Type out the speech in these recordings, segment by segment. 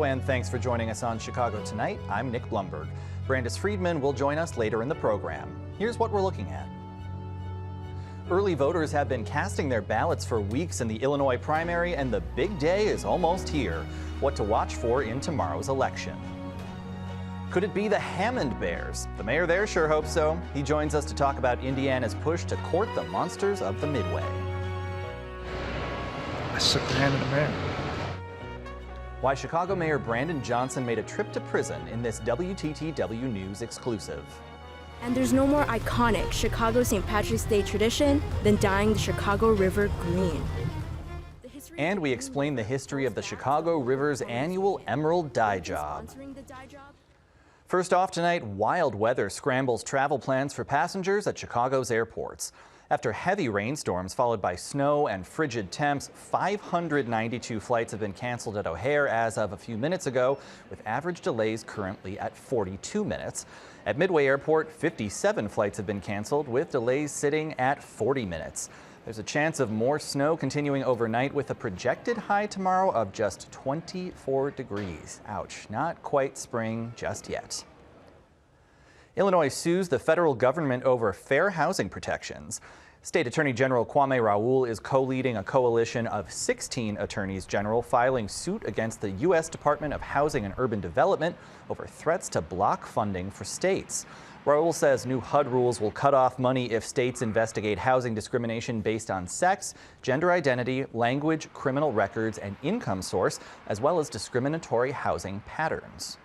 and thanks for joining us on Chicago Tonight. I'm Nick Blumberg. Brandis Friedman will join us later in the program. Here's what we're looking at. Early voters have been casting their ballots for weeks in the Illinois primary, and the big day is almost here. What to watch for in tomorrow's election. Could it be the Hammond Bears? The mayor there sure hopes so. He joins us to talk about Indiana's push to court the monsters of the Midway. I shook the hand of the mayor. Why Chicago Mayor Brandon Johnson made a trip to prison in this WTTW News exclusive. And there's no more iconic Chicago St. Patrick's Day tradition than dyeing the Chicago River green. And we explain the history of the Chicago River's annual Emerald Dye Job. First off tonight, wild weather scrambles travel plans for passengers at Chicago's airports. After heavy rainstorms followed by snow and frigid temps, 592 flights have been canceled at O'Hare as of a few minutes ago, with average delays currently at 42 minutes. At Midway Airport, 57 flights have been canceled, with delays sitting at 40 minutes. There's a chance of more snow continuing overnight, with a projected high tomorrow of just 24 degrees. Ouch, not quite spring just yet. Illinois sues the federal government over fair housing protections. State Attorney General Kwame Raoul is co-leading a coalition of 16 attorneys general filing suit against the U.S. Department of Housing and Urban Development over threats to block funding for states. Raoul says new HUD rules will cut off money if states investigate housing discrimination based on sex, gender identity, language, criminal records, and income source, as well as discriminatory housing patterns.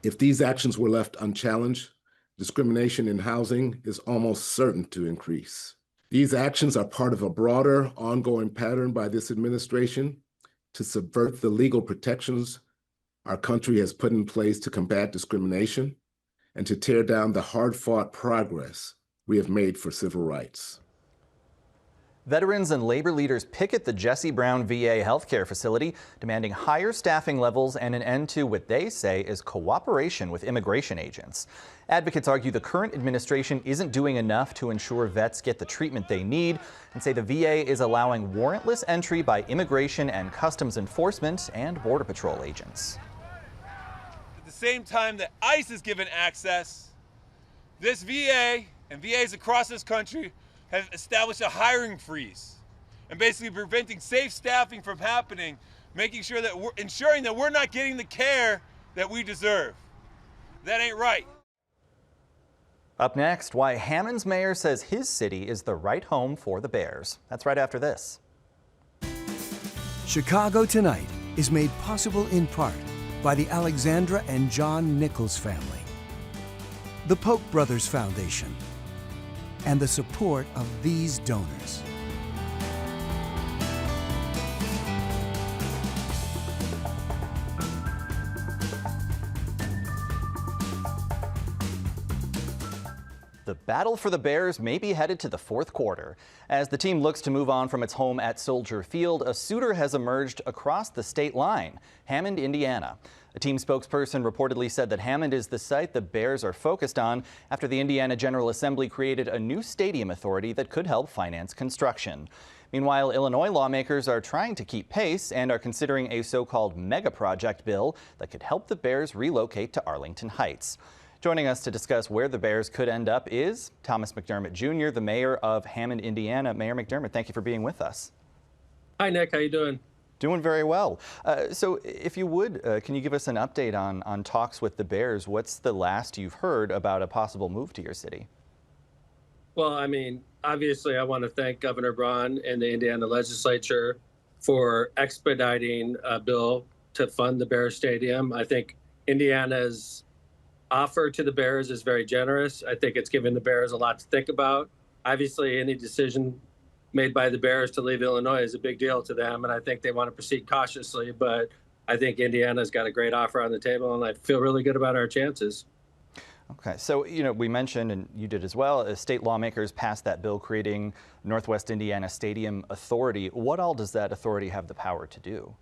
If these actions were left unchallenged, discrimination in housing is almost certain to increase. These actions are part of a broader, ongoing pattern by this administration to subvert the legal protections our country has put in place to combat discrimination and to tear down the hard-fought progress we have made for civil rights. Veterans and labor leaders picket the Jesse Brown VA healthcare facility, demanding higher staffing levels and an end to what they say is cooperation with immigration agents. Advocates argue the current administration isn't doing enough to ensure vets get the treatment they need, and say the VA is allowing warrantless entry by immigration and customs enforcement and Border Patrol agents. At the same time that ICE is given access, this VA and VAs across this country have established a hiring freeze and basically preventing safe staffing from happening, making sure that ensuring that we're not getting the care that we deserve. That ain't right. Up next, why Hammond's mayor says his city is the right home for the Bears. That's right after this. Chicago Tonight is made possible in part by the Alexandra and John Nichols family, the Polk Brothers Foundation, and the support of these donors. The battle for the Bears may be headed to the fourth quarter. As the team looks to move on from its home at Soldier Field, a suitor has emerged across the state line, Hammond, Indiana. A team spokesperson reportedly said that Hammond is the site the Bears are focused on after the Indiana General Assembly created a new stadium authority that could help finance construction. Meanwhile, Illinois lawmakers are trying to keep pace and are considering a so-called mega project bill that could help the Bears relocate to Arlington Heights. Joining us to discuss where the Bears could end up is Thomas McDermott Jr., the mayor of Hammond, Indiana. Mayor McDermott, thank you for being with us. Hi, Nick. How you doing? Doing very well. So if you would, can you give us an update on talks with the Bears? What's the last you've heard about a possible move to your city? Well, I mean, obviously, I want to thank Governor Braun and the Indiana legislature for expediting a bill to fund the Bears Stadium. I think Indiana's offer to the Bears is very generous. I think it's given the Bears a lot to think about. Obviously, any decision made by the Bears to leave Illinois is a big deal to them, and I think they want to proceed cautiously, but I think Indiana's got a great offer on the table, and I feel really good about our chances. Okay, so, we mentioned, and you did as well, state lawmakers passed that bill creating Northwest Indiana Stadium Authority. What all does that authority have the power to do?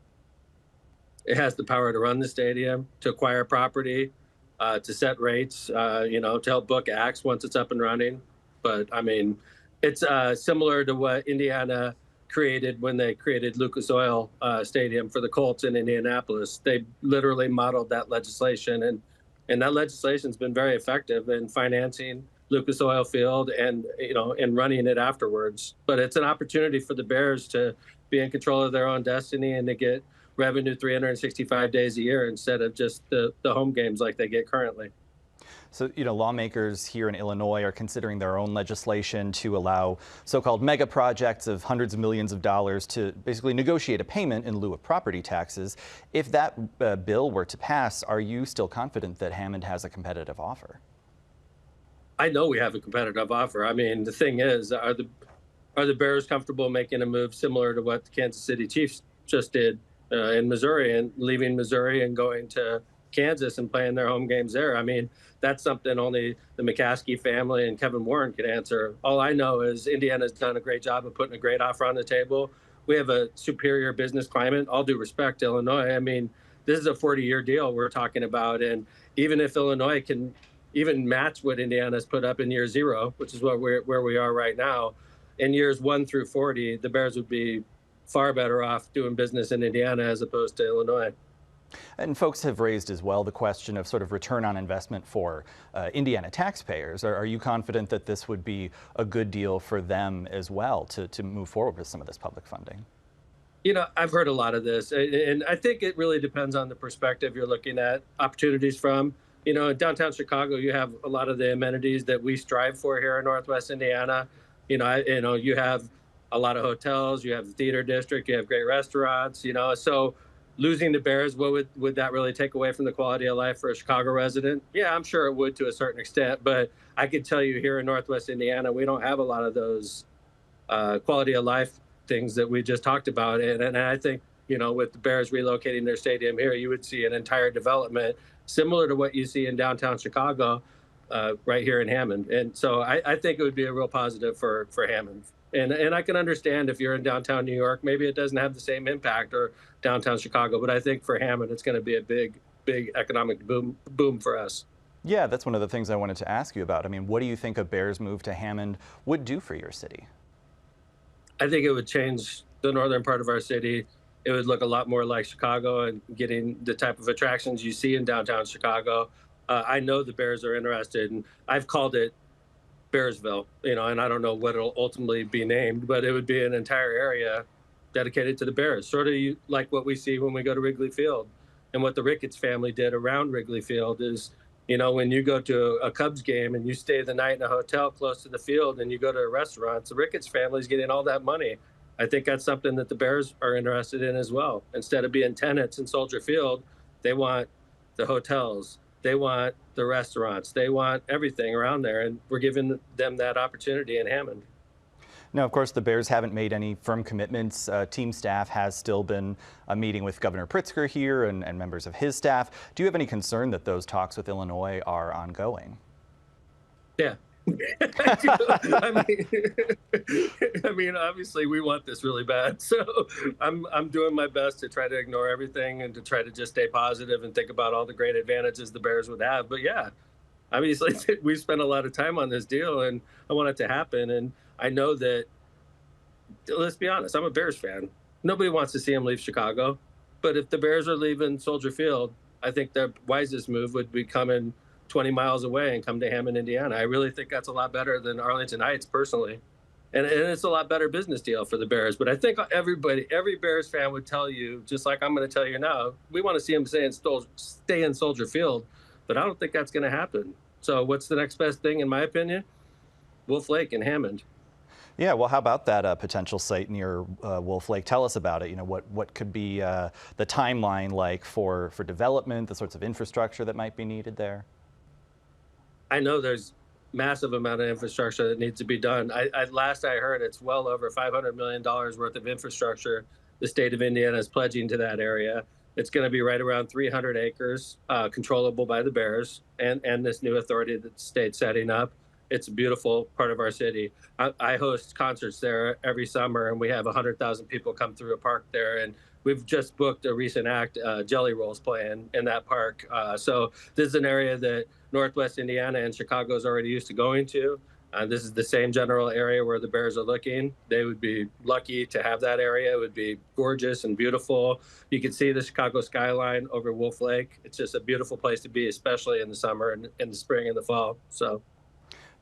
It has the power to run the stadium, to acquire property, to set rates, to help book acts once it's up and running. But, I mean, it's similar to what Indiana created when they created Lucas Oil Stadium for the Colts in Indianapolis. They literally modeled that legislation, and that legislation's been very effective in financing Lucas Oil Field and and running it afterwards. But it's an opportunity for the Bears to be in control of their own destiny and to get revenue 365 days a year instead of just the home games like they get currently. So, lawmakers here in Illinois are considering their own legislation to allow so-called mega projects of hundreds of millions of dollars to basically negotiate a payment in lieu of property taxes. If that bill were to pass, are you still confident that Hammond has a competitive offer? I know we have a competitive offer. I mean, the thing is, are the Bears comfortable making a move similar to what the Kansas City Chiefs just did in Missouri and leaving Missouri and going to Kansas and playing their home games there? I mean, that's something only the McCaskey family and Kevin Warren could answer. All I know is Indiana's done a great job of putting a great offer on the table. We have a superior business climate. All due respect to Illinois. I mean, this is a 40-year deal we're talking about. And even if Illinois can even match what Indiana's put up in year zero, which is where we are right now, in years 1 through 40, the Bears would be far better off doing business in Indiana as opposed to Illinois. And folks have raised as well the question of sort of return on investment for Indiana taxpayers. Are you confident that this would be a good deal for them as well to move forward with some of this public funding? I've heard a lot of this, and I think it really depends on the perspective you're looking at opportunities from. In downtown Chicago, you have a lot of the amenities that we strive for here in Northwest Indiana. You have a lot of hotels, you have the theater district, you have great restaurants, so losing the Bears, what would that really take away from the quality of life for a Chicago resident? Yeah, I'm sure it would to a certain extent, but I could tell you here in Northwest Indiana, we don't have a lot of those quality of life things that we just talked about. And I think, with the Bears relocating their stadium here, you would see an entire development similar to what you see in downtown Chicago right here in Hammond. And so I think it would be a real positive for Hammond. And I can understand if you're in downtown New York, maybe it doesn't have the same impact, or downtown Chicago. But I think for Hammond, it's going to be a big economic boom for us. Yeah, that's one of the things I wanted to ask you about. I mean, what do you think a Bears move to Hammond would do for your city? I think it would change the northern part of our city. It would look a lot more like Chicago and getting the type of attractions you see in downtown Chicago. I know the Bears are interested, and I've called it Bearsville, and I don't know what it'll ultimately be named, but it would be an entire area dedicated to the Bears, sort of like what we see when we go to Wrigley Field. And what the Ricketts family did around Wrigley Field is, when you go to a Cubs game and you stay the night in a hotel close to the field and you go to a restaurant, the Ricketts family's getting all that money. I think that's something that the Bears are interested in as well. Instead of being tenants in Soldier Field, they want the hotels, they want the restaurants, they want everything around there, and we're giving them that opportunity in Hammond. Now, of course, the Bears haven't made any firm commitments. Team staff has still been meeting with Governor Pritzker here and members of his staff. Do you have any concern that those talks with Illinois are ongoing? Yeah. I mean, obviously we want this really bad. So I'm doing my best to try to ignore everything and to try to just stay positive and think about all the great advantages the Bears would have. But yeah, obviously we've spent a lot of time on this deal and I want it to happen. And I know that, let's be honest, I'm a Bears fan. Nobody wants to see them leave Chicago. But if the Bears are leaving Soldier Field, I think the wisest move would be coming 20 miles away and come to Hammond, Indiana. I really think that's a lot better than Arlington Heights, personally. And it's a lot better business deal for the Bears. But I think every Bears fan would tell you, just like I'm going to tell you now, we want to see them stay in Soldier Field. But I don't think that's going to happen. So what's the next best thing, in my opinion? Wolf Lake and Hammond. Yeah, well, how about that potential site near Wolf Lake? Tell us about it. What could be the timeline like for development, the sorts of infrastructure that might be needed there? I know there's massive amount of infrastructure that needs to be done. Last I heard, it's well over $500 million worth of infrastructure the state of Indiana is pledging to that area. It's going to be right around 300 acres, controllable by the Bears and this new authority that the state's setting up. It's a beautiful part of our city. I host concerts there every summer, and we have 100,000 people come through a park there. And we've just booked a recent act, Jelly Rolls, playing in that park. So this is an area that Northwest Indiana and Chicago is already used to going to. This is the same general area where the Bears are looking. They would be lucky to have that area. It would be gorgeous and beautiful. You can see the Chicago skyline over Wolf Lake. It's just a beautiful place to be, especially in the summer and in the spring and the fall. So.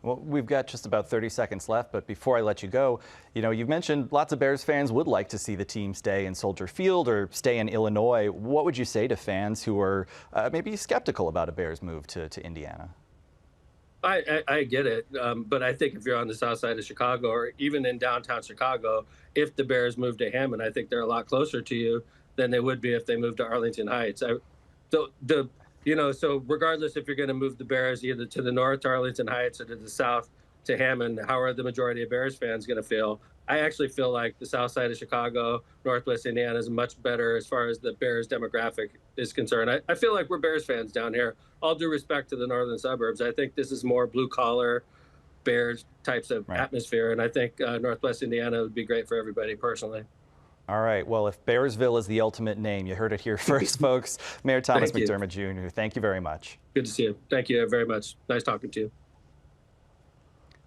Well, we've got just about 30 seconds left, but before I let you go, you've mentioned lots of Bears fans would like to see the team stay in Soldier Field or stay in Illinois. What would you say to fans who are maybe skeptical about a Bears move to Indiana? I get it, but I think if you're on the south side of Chicago or even in downtown Chicago, if the Bears move to Hammond, I think they're a lot closer to you than they would be if they moved to Arlington Heights. So regardless if you're going to move the Bears either to the north to Arlington Heights or to the south to Hammond, how are the majority of Bears fans going to feel? I actually feel like the south side of Chicago, Northwest Indiana is much better as far as the Bears demographic is concerned. I feel like we're Bears fans down here. All due respect to the northern suburbs, I think this is more blue collar Bears types of atmosphere, and I think Northwest Indiana would be great for everybody personally. All right. Well, if Bearsville is the ultimate name, you heard it here first, folks. Mayor Thomas McDermott Jr., thank you very much. Good to see you. Thank you very much. Nice talking to you.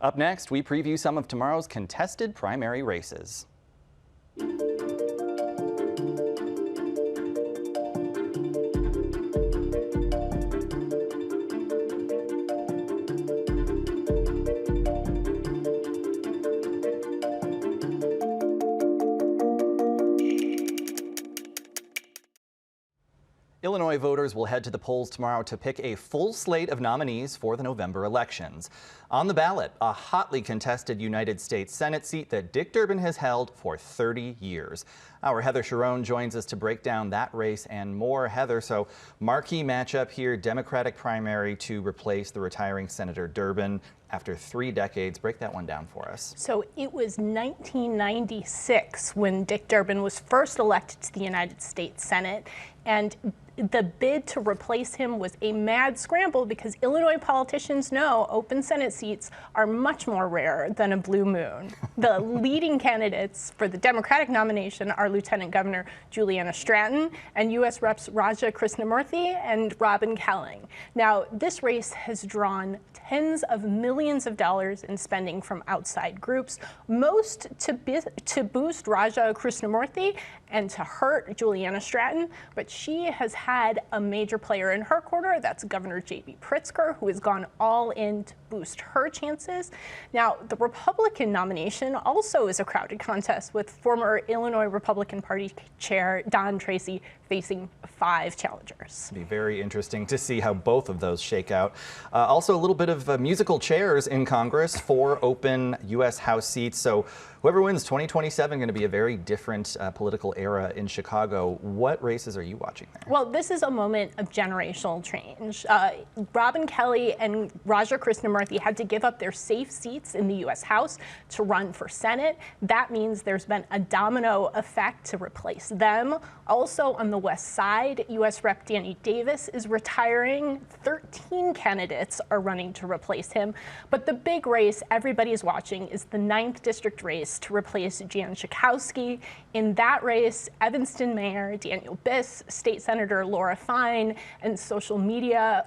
Up next, we preview some of tomorrow's contested primary races. Illinois voters will head to the polls tomorrow to pick a full slate of nominees for the November elections. On the ballot, a hotly contested United States Senate seat that Dick Durbin has held for 30 years. Our Heather Cherone joins us to break down that race and more. Heather, so marquee matchup here, Democratic primary to replace the retiring Senator Durbin after 3 decades. Break that one down for us. So it was 1996 when Dick Durbin was first elected to the United States Senate, and the bid to replace him was a mad scramble because Illinois politicians know open Senate seats are much more rare than a blue moon. The leading candidates for the Democratic nomination are Lieutenant Governor Juliana Stratton and U.S. Reps Raja Krishnamurthy and Robin Kelling. Now, this race has drawn tens of millions of dollars in spending from outside groups, most to boost Raja Krishnamurthy and to hurt Juliana Stratton, but she has had a major player in her corner. That's Governor J.B. Pritzker, who has gone all in to boost her chances. Now, the Republican nomination also is a crowded contest with former Illinois Republican Party Chair Don Tracy facing 5 challengers. It'll be very interesting to see how both of those shake out. Also, a little bit of musical chairs in Congress, 4 open U.S. House seats. So whoever wins 2027 going to be a very different political era in Chicago. What races are you watching there? Well, this is a moment of generational change. Robin Kelly and Raja Krishnamurthy had to give up their safe seats in the U.S. House to run for Senate. That means there's been a domino effect to replace them. Also on the West Side, U.S. Rep. Danny Davis is retiring. 13 candidates are running to replace him. But the big race everybody is watching is the 9th District race to replace Jan Schakowsky. In that race, Evanston Mayor Daniel Biss, State Senator Laura Fine, and social media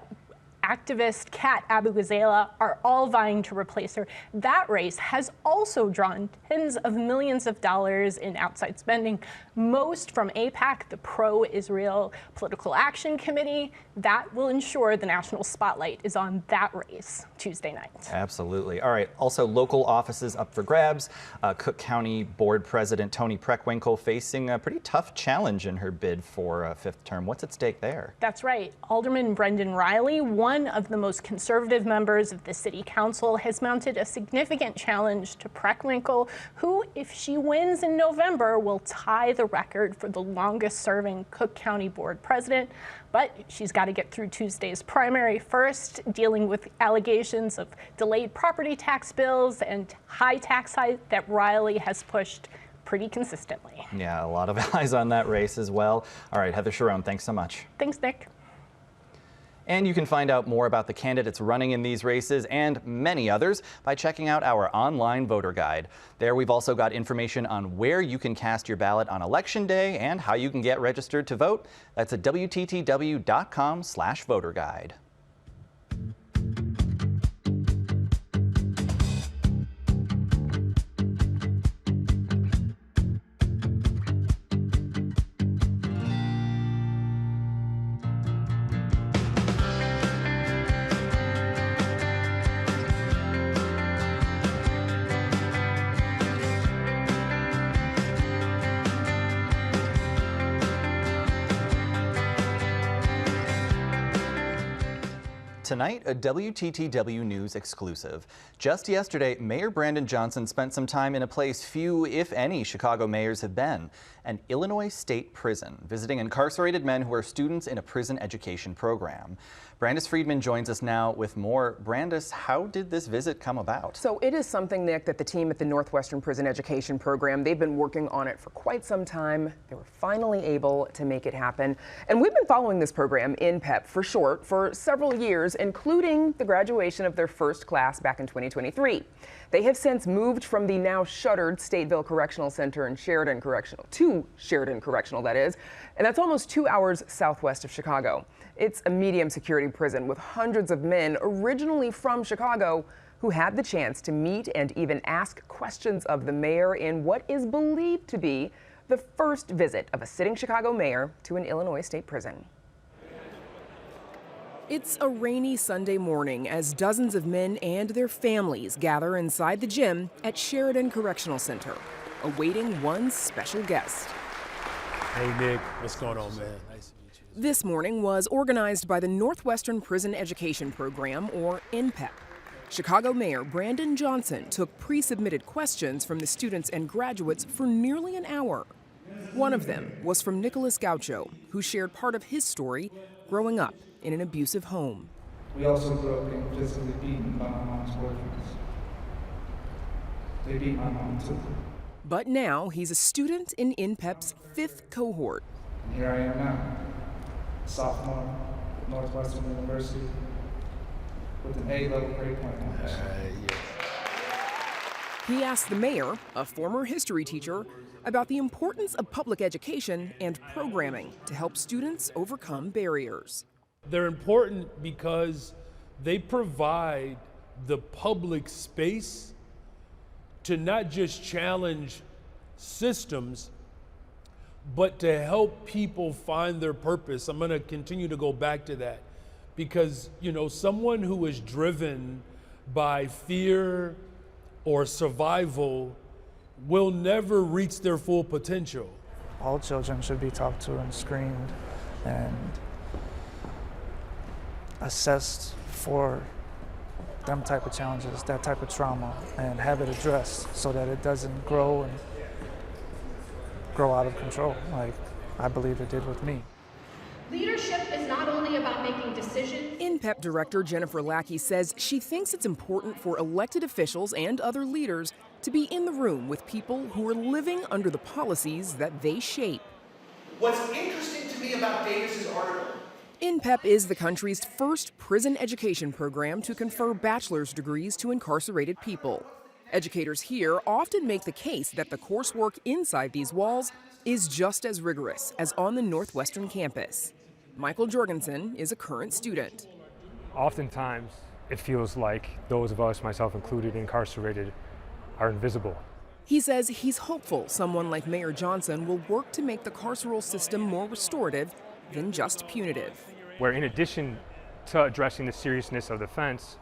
activist Kat Abu-Ghazala are all vying to replace her. That race has also drawn tens of millions of dollars in outside spending, most from AIPAC, the pro-Israel Political Action Committee. That will ensure the national spotlight is on that race Tuesday night. Absolutely. All right. Also, local offices up for grabs. Cook County Board President Toni Preckwinkle facing a pretty tough challenge in her bid for a 5th term. What's at stake there? That's right. Alderman Brendan Riley, one of the most conservative members of the city council, has mounted a significant challenge to Preckwinkle, who, if she wins in November, will tie the record for the longest serving Cook County Board president. But she's got to get through Tuesday's primary first, dealing with allegations of delayed property tax bills and high tax hike that Riley has pushed pretty consistently. Yeah, a lot of eyes on that race as well. All right, Heather Cherone, thanks so much. Thanks, Nick. And you can find out more about the candidates running in these races and many others by checking out our online voter guide. There we've also got information on where you can cast your ballot on Election Day and how you can get registered to vote. That's at WTTW.com/voter guide. Tonight, a WTTW News exclusive. Just yesterday, Mayor Brandon Johnson spent some time in a place few, if any, Chicago mayors have been, an Illinois state prison, visiting incarcerated men who are students in a prison education program. Brandis Friedman joins us now with more. Brandis, how did this visit come about? So it is something, Nick, that the team at the Northwestern Prison Education Program, they've been working on it for quite some time. They were finally able to make it happen. And we've been following this program, INPEP for short, for several years, including the graduation of their first class back in 2023. They have since moved from the now shuttered Stateville Correctional Center in Sheridan Correctional to Sheridan Correctional, that is, and that's almost 2 hours southwest of Chicago. It's a medium security prison with hundreds of men originally from Chicago who had the chance to meet and even ask questions of the mayor in what is believed to be the first visit of a sitting Chicago mayor to an Illinois state prison. It's a rainy Sunday morning as dozens of men and their families gather inside the gym at Sheridan Correctional Center, awaiting one special guest. Hey, Nick, what's going on, man? Nice to meet you. This morning was organized by the Northwestern Prison Education Program, or INPEP. Chicago Mayor Brandon Johnson took pre-submitted questions from the students and graduates for nearly an hour. One of them was from Nicholas Gaucho, who shared part of his story growing up in an abusive home. We also grew up being physically beaten by my mom's boyfriends. They beat my mom too. But now he's a student in INPEP's 5th cohort. And here I am now, sophomore at Northwestern University with an A-level grade point. He asked the mayor, a former history teacher, about the importance of public education and programming to help students overcome barriers. They're important because they provide the public space to not just challenge systems, but to help people find their purpose. I'm going to continue to go back to that because, you know, someone who is driven by fear or survival will never reach their full potential. All children should be talked to and screened and assessed for them type of challenges, that type of trauma, and have it addressed so that it doesn't grow out of control like I believe it did with me. Leadership is not only about making decisions. INPEP Director Jennifer Lackey says she thinks it's important for elected officials and other leaders to be in the room with people who are living under the policies that they shape. What's interesting to me about Davis's article, INPEP is the country's first prison education program to confer bachelor's degrees to incarcerated people. Educators here often make the case that the coursework inside these walls is just as rigorous as on the Northwestern campus. Michael Jorgensen is a current student. Oftentimes, it feels like those of us, myself included, incarcerated, are invisible. He says he's hopeful someone like Mayor Johnson will work to make the carceral system more restorative than just punitive. Where in addition to addressing the seriousness of the offense,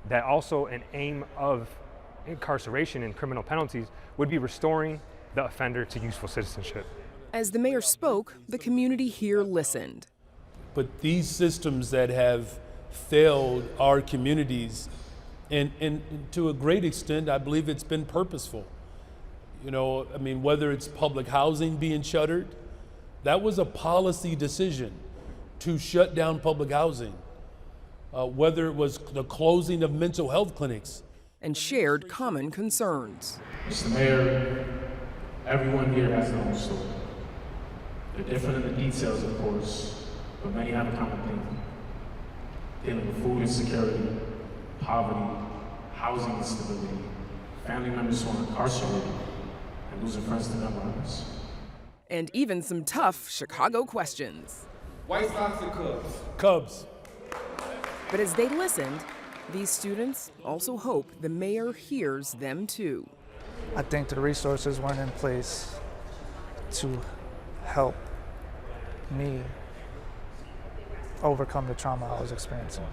that also an aim of incarceration and criminal penalties would be restoring the offender to useful citizenship. As the mayor spoke, the community here listened. But these systems that have failed our communities, and to a great extent, I believe it's been purposeful. You know, I mean, whether it's public housing being shuttered, that was a policy decision to shut down public housing. Whether it was the closing of mental health clinics. And shared common concerns. Mr. Mayor, everyone here has their own story. They're different in the details, of course, but many have a common thing. Dealing with food insecurity, poverty, housing instability, family members who are incarcerated, and losing friends to gun violence. And even some tough Chicago questions. White Sox or Cubs? Cubs. But as they listened, these students also hope the mayor hears them too. I think the resources weren't in place to help me overcome the trauma I was experiencing.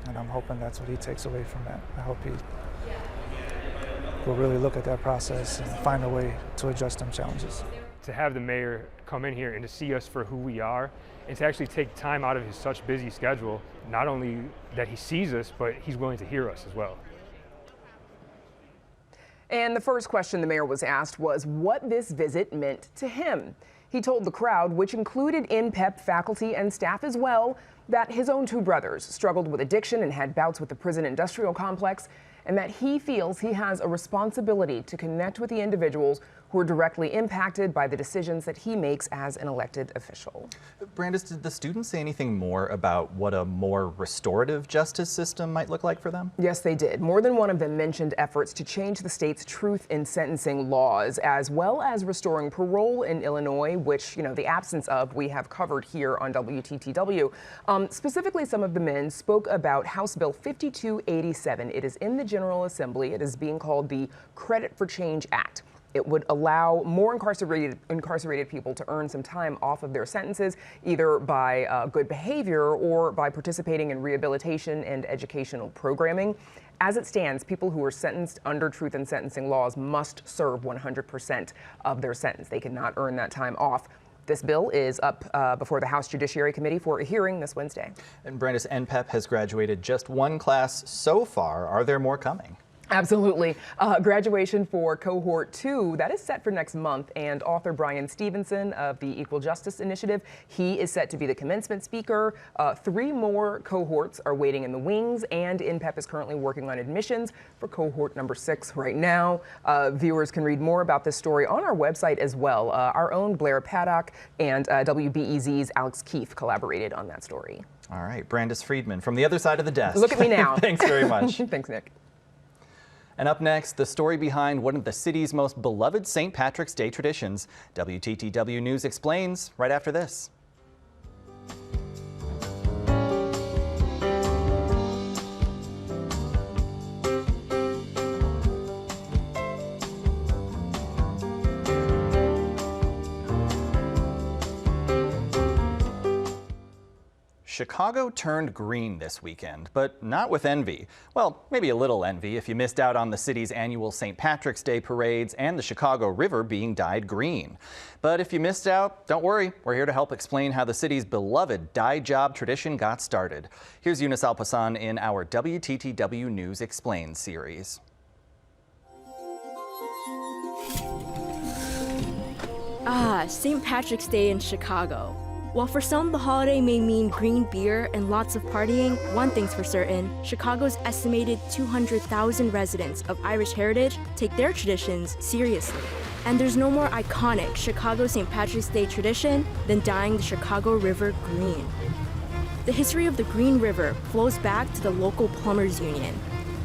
And I'm hoping that's what he takes away from that. I hope he will really look at that process and find a way to address them challenges. to have the mayor come in here and to see us for who we are and to actually take time out of his such busy schedule, not only that he sees us, but he's willing to hear us as well. And the first question the mayor was asked was what this visit meant to him. He told the crowd, which included INPEP faculty and staff as well, that his own two brothers struggled with addiction and had bouts with the prison industrial complex, and that he feels he has a responsibility to connect with the individuals who are directly impacted by the decisions that he makes as an elected official. Brandis, did the students say anything more about what a more restorative justice system might look like for them? Yes, they did. More than one of them mentioned efforts to change the state's truth in sentencing laws, as well as restoring parole in Illinois, which, the absence of we have covered here on WTTW. Specifically, some of the men spoke about House Bill 5287. It is in the General Assembly. It is being called the Credit for Change Act. It would allow more incarcerated people to earn some time off of their sentences, either by good behavior or by participating in rehabilitation and educational programming. As it stands, people who are sentenced under truth in sentencing laws must serve 100% of their sentence. They cannot earn that time off. This bill is up before the House Judiciary Committee for a hearing this Wednesday. And Brandis, NPEP has graduated just one class so far. Are there more coming? Absolutely. Graduation for Cohort 2, that is set for next month, and author Brian Stevenson of the Equal Justice Initiative, he is set to be the commencement speaker. 3 more cohorts are waiting in the wings, and INPEP is currently working on admissions for cohort number 6 right now. Viewers can read more about this story on our website as well. Our own Blair Paddock and WBEZ's Alex Keefe collaborated on that story. All right, Brandis Friedman from the other side of the desk. Look at me now. Thanks very much. Thanks, Nick. And up next, the story behind one of the city's most beloved St. Patrick's Day traditions. WTTW News explains right after this. Chicago turned green this weekend, but not with envy. Well, maybe a little envy if you missed out on the city's annual St. Patrick's Day parades and the Chicago River being dyed green. But if you missed out, don't worry. We're here to help explain how the city's beloved dye job tradition got started. Here's Eunice Alpasan in our WTTW News Explained series. St. Patrick's Day in Chicago. While for some the holiday may mean green beer and lots of partying, one thing's for certain, Chicago's estimated 200,000 residents of Irish heritage take their traditions seriously. And there's no more iconic Chicago St. Patrick's Day tradition than dyeing the Chicago River green. The history of the Green River flows back to the local plumbers union.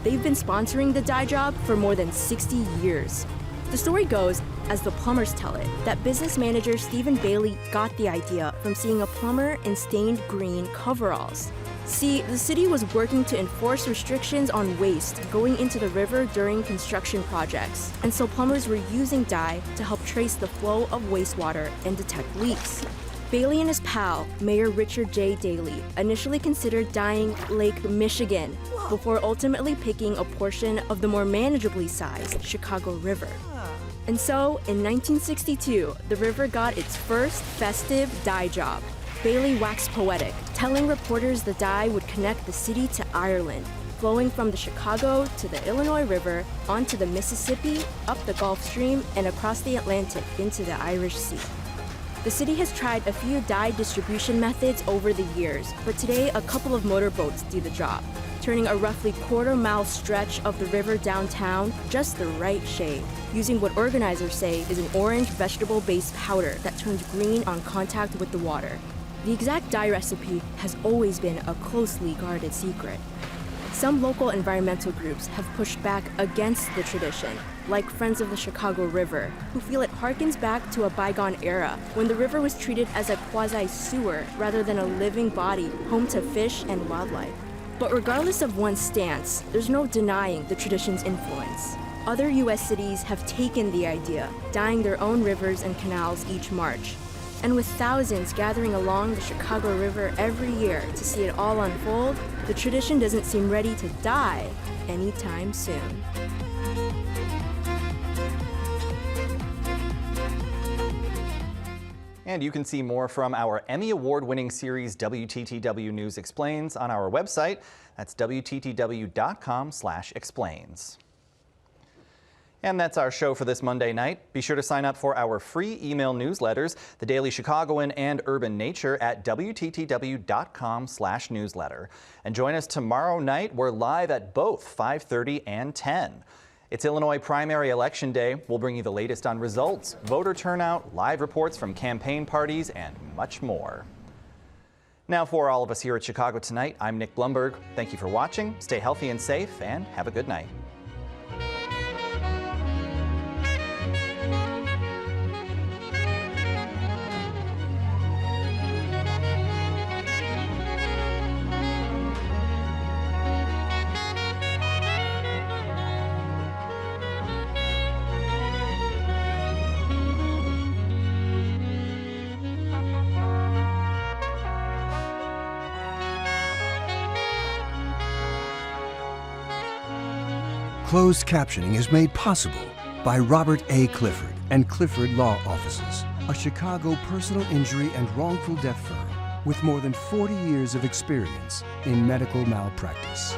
They've been sponsoring the dye job for more than 60 years. The story goes, as the plumbers tell it, that business manager Stephen Bailey got the idea from seeing a plumber in stained green coveralls. See, the city was working to enforce restrictions on waste going into the river during construction projects, and so plumbers were using dye to help trace the flow of wastewater and detect leaks. Bailey and his pal, Mayor Richard J. Daley, initially considered dyeing Lake Michigan before ultimately picking a portion of the more manageably sized Chicago River. And so, in 1962, the river got its first festive dye job. Bailey waxed poetic, telling reporters the dye would connect the city to Ireland, flowing from the Chicago to the Illinois River, onto the Mississippi, up the Gulf Stream, and across the Atlantic into the Irish Sea. The city has tried a few dye distribution methods over the years, but today a couple of motorboats do the job, turning a roughly quarter-mile stretch of the river downtown just the right shade, using what organizers say is an orange vegetable-based powder that turns green on contact with the water. The exact dye recipe has always been a closely guarded secret. Some local environmental groups have pushed back against the tradition, like Friends of the Chicago River, who feel it harkens back to a bygone era when the river was treated as a quasi-sewer rather than a living body home to fish and wildlife. But regardless of one's stance, there's no denying the tradition's influence. Other U.S. cities have taken the idea, dyeing their own rivers and canals each March. And with thousands gathering along the Chicago River every year to see it all unfold, the tradition doesn't seem ready to die anytime soon. And you can see more from our Emmy Award-winning series WTTW News Explains on our website. That's WTTW.com/explains. And that's our show for this Monday night. Be sure to sign up for our free email newsletters, The Daily Chicagoan and Urban Nature, at WTTW.com/newsletter. And join us tomorrow night. We're live at both 5:30 and 10. It's Illinois primary election day. We'll bring you the latest on results, voter turnout, live reports from campaign parties, and much more. Now, for all of us here at Chicago Tonight, I'm Nick Blumberg. Thank you for watching. Stay healthy and safe, and have a good night. Closed captioning is made possible by Robert A. Clifford and Clifford Law Offices, a Chicago personal injury and wrongful death firm with more than 40 years of experience in medical malpractice.